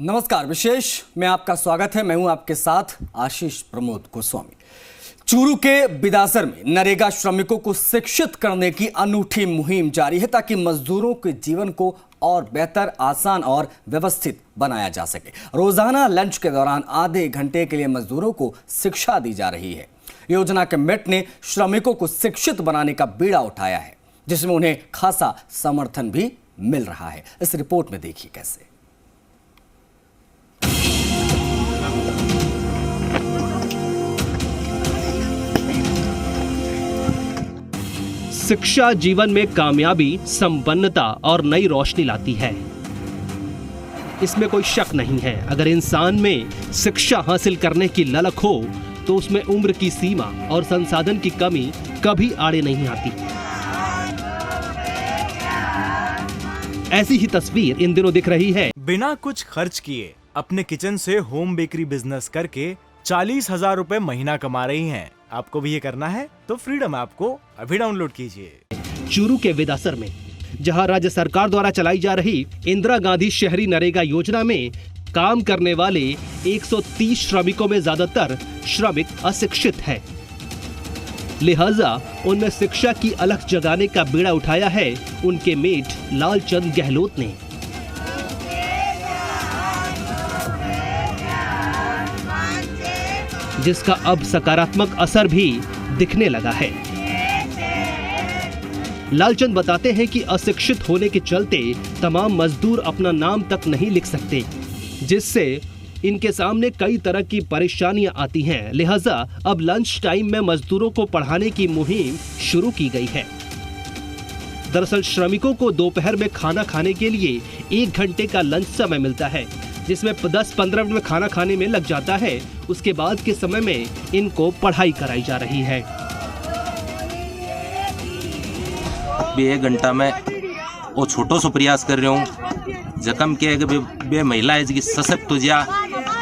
नमस्कार, विशेष में आपका स्वागत है। मैं हूं आपके साथ आशीष प्रमोद गोस्वामी। चूरू के बिदासर में नरेगा श्रमिकों को शिक्षित करने की अनूठी मुहिम जारी है ताकि मजदूरों के जीवन को और बेहतर, आसान और व्यवस्थित बनाया जा सके। रोजाना लंच के दौरान आधे घंटे के लिए मजदूरों को शिक्षा दी जा रही है। योजना के मेट ने श्रमिकों को शिक्षित बनाने का बीड़ा उठाया है, जिसमें उन्हें खासा समर्थन भी मिल रहा है। इस रिपोर्ट में देखिए कैसे। शिक्षा जीवन में कामयाबी, संपन्नता और नई रोशनी लाती है, इसमें कोई शक नहीं है। अगर इंसान में शिक्षा हासिल करने की ललक हो तो उसमें उम्र की सीमा और संसाधन की कमी कभी आड़े नहीं आती। ऐसी ही तस्वीर इन दिनों दिख रही है। बिना कुछ खर्च किए अपने किचन से होम बेकरी बिजनेस करके 40,000 रुपए महीना कमा रही हैं। आपको भी ये करना है तो फ्रीडम ऐप को अभी डाउनलोड कीजिए। चूरू के विदासर में, जहां राज्य सरकार द्वारा चलाई जा रही इंदिरा गांधी शहरी नरेगा योजना में काम करने वाले 130 श्रमिकों में ज्यादातर श्रमिक अशिक्षित हैं। लिहाजा उनमें शिक्षा की अलख जगाने का बीड़ा उठाया है उनके मेट लालचंद गहलोत ने। जिसका अब सकारात्मक असर भी दिखने लगा है। लालचंद बताते हैं कि अशिक्षित होने के चलते तमाम मजदूर अपना नाम तक नहीं लिख सकते, जिससे इनके सामने कई तरह की परेशानियां आती हैं। लिहाजा अब लंच टाइम में मजदूरों को पढ़ाने की मुहिम शुरू की गई है। दरअसल श्रमिकों को दोपहर में खाना खाने के लिए 1 घंटे का लंच समय मिलता है, जिसमें 10-15 मिनट में खाना खाने में लग जाता है। उसके बाद के समय में इनको पढ़ाई कराई जा रही है। 1 घंटा में वो छोटो सो प्रयास कर रहा हूँ जकम के बे महिला है जी सशक्त हो जा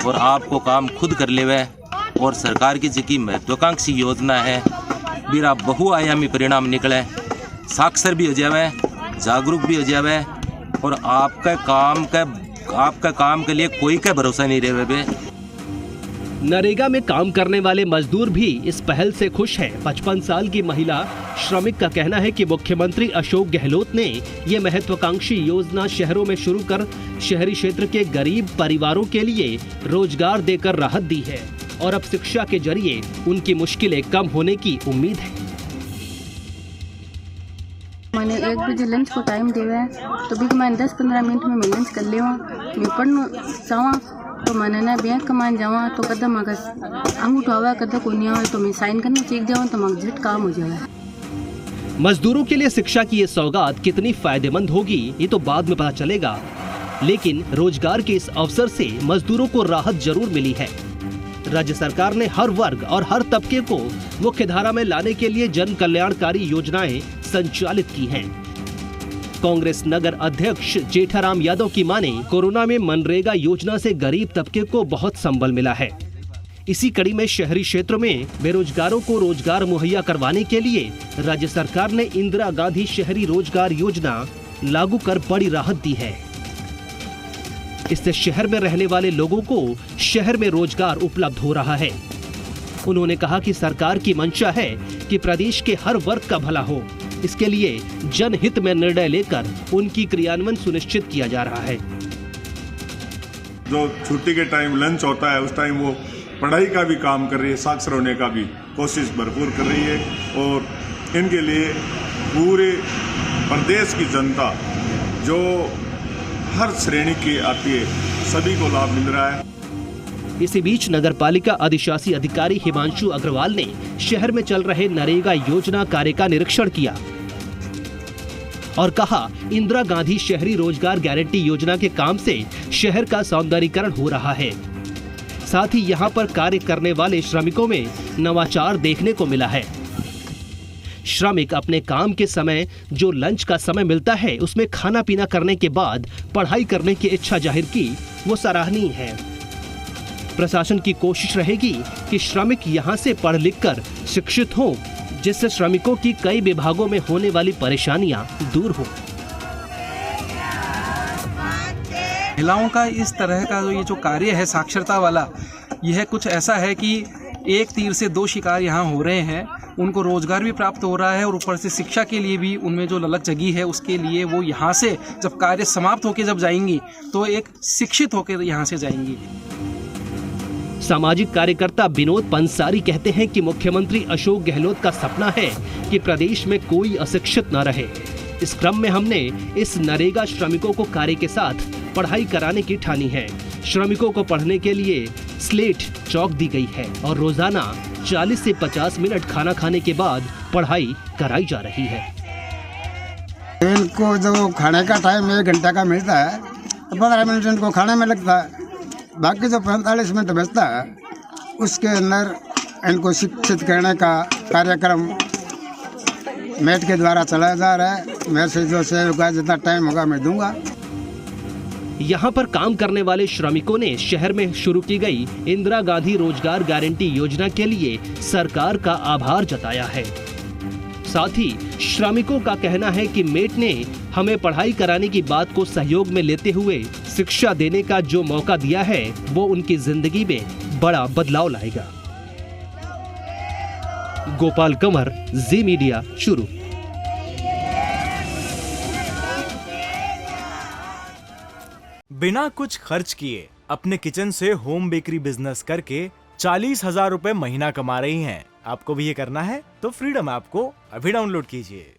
और आपको काम खुद कर लेवे। और सरकार की जी महत्वाकांक्षी योजना है, मेरा बहुआयामी परिणाम निकले, साक्षर भी हो जावे, जागरूक भी हो जावे और आपका काम के लिए कोई का भरोसा नहीं रहे बे। नरेगा में काम करने वाले मजदूर भी इस पहल से खुश हैं। 55 साल की महिला श्रमिक का कहना है कि मुख्यमंत्री अशोक गहलोत ने ये महत्वाकांक्षी योजना शहरों में शुरू कर शहरी क्षेत्र के गरीब परिवारों के लिए रोजगार देकर राहत दी है और अब शिक्षा के जरिए उनकी मुश्किलें कम होने की उम्मीद है। मैंने 1 बजे लंच को टाइम दिया है तो भी मैंने 10-15 मिनट में मैं लंच कर लेवा। मैं पढ़ना चाहवा तो मैंने ना बैंक कमान जावा तो कदम अगर अंगूठा आवा कदम को नहीं आवा तो मैं साइन करना सीख जाऊँ तो मैं झट काम हो जाए। मजदूरों के लिए शिक्षा की ये सौगात कितनी फायदेमंद होगी ये तो बाद में पता चलेगा, लेकिन रोजगार के इस अवसर से मजदूरों को राहत जरूर मिली है। राज्य सरकार ने हर वर्ग और हर तबके को मुख्य धारा में लाने के लिए जन कल्याणकारी योजनाएं संचालित की हैं। कांग्रेस नगर अध्यक्ष जेठाराम यादव की माने कोरोना में मनरेगा योजना से गरीब तबके को बहुत संबल मिला है। इसी कड़ी में शहरी क्षेत्रों में बेरोजगारों को रोजगार मुहैया करवाने के लिए राज्य सरकार ने इंदिरा गांधी शहरी रोजगार योजना लागू कर बड़ी राहत दी है। इससे शहर में रहने वाले लोगों को शहर में रोजगार उपलब्ध हो रहा है। उन्होंने कहा कि सरकार की मंशा है कि प्रदेश के हर वर्ग का भला हो। इसके लिए जनहित में निर्णय लेकर उनकी क्रियान्वयन सुनिश्चित किया जा रहा है। जो छुट्टी के टाइम लंच होता है उस टाइम वो पढ़ाई का भी काम कर रही है, साक्षर होने का भी कोशिश भरपूर कर रही है और इनके लिए पूरे प्रदेश की जनता जो हर श्रेणी की आती है सभी को लाभ मिल रहा है। इसी बीच नगरपालिका अधिशासी अधिकारी हिमांशु अग्रवाल ने शहर में चल रहे नरेगा योजना कार्य का निरीक्षण किया और कहा, इंदिरा गांधी शहरी रोजगार गारंटी योजना के काम से शहर का सौंदर्यीकरण हो रहा है। साथ ही यहाँ पर कार्य करने वाले श्रमिकों में नवाचार देखने को मिला है। श्रमिक अपने काम के समय जो लंच का समय मिलता है उसमें खाना पीना करने के बाद पढ़ाई करने की इच्छा जाहिर की, वो सराहनीय है। प्रशासन की कोशिश रहेगी कि श्रमिक यहाँ से पढ़ लिख कर शिक्षित हों, जिससे श्रमिकों की कई विभागों में होने वाली परेशानियां दूर हो। महिलाओं का इस तरह का ये जो कार्य है साक्षरता वाला, यह कुछ ऐसा है कि एक तीर से दो शिकार यहाँ हो रहे हैं। उनको रोजगार भी प्राप्त हो रहा है और ऊपर से शिक्षा के लिए भी उनमें जो ललक जगी है उसके लिए वो यहाँ से जब कार्य समाप्त होकर जब जाएंगी तो एक शिक्षित होकर यहाँ से जाएंगी। सामाजिक कार्यकर्ता विनोद पंसारी कहते हैं कि मुख्यमंत्री अशोक गहलोत का सपना है कि प्रदेश में कोई अशिक्षित न रहे। इस क्रम में हमने इस नरेगा श्रमिकों को कार्य के साथ पढ़ाई कराने की ठानी है। श्रमिकों को पढ़ने के लिए स्लेट चौक दी गई है और रोजाना 40 से 50 मिनट खाना खाने के बाद पढ़ाई कराई जा रही है। इनको जो खाने का टाइम 1 घंटा का मिलता है तो 15 मिनट इनको खाने में लगता है। बाकी जो 45 मिनट बचता है उसके अंदर इनको शिक्षित करने का कार्यक्रम मेट के द्वारा चलाया जा रहा है। मेरे से जो सहयोग का जितना टाइम होगा मैं दूंगा। यहाँ पर काम करने वाले श्रमिकों ने शहर में शुरू की गई इंदिरा गांधी रोजगार गारंटी योजना के लिए सरकार का आभार जताया है। साथ ही श्रमिकों का कहना है कि मेट ने हमें पढ़ाई कराने की बात को सहयोग में लेते हुए शिक्षा देने का जो मौका दिया है वो उनकी जिंदगी में बड़ा बदलाव लाएगा। गोपाल कंवर, जी मीडिया, चूरू। बिना कुछ खर्च किए अपने किचन से होम बेकरी बिजनेस करके 40,000 रुपए महीना कमा रही हैं। आपको भी ये करना है तो फ्रीडम ऐप को अभी डाउनलोड कीजिए।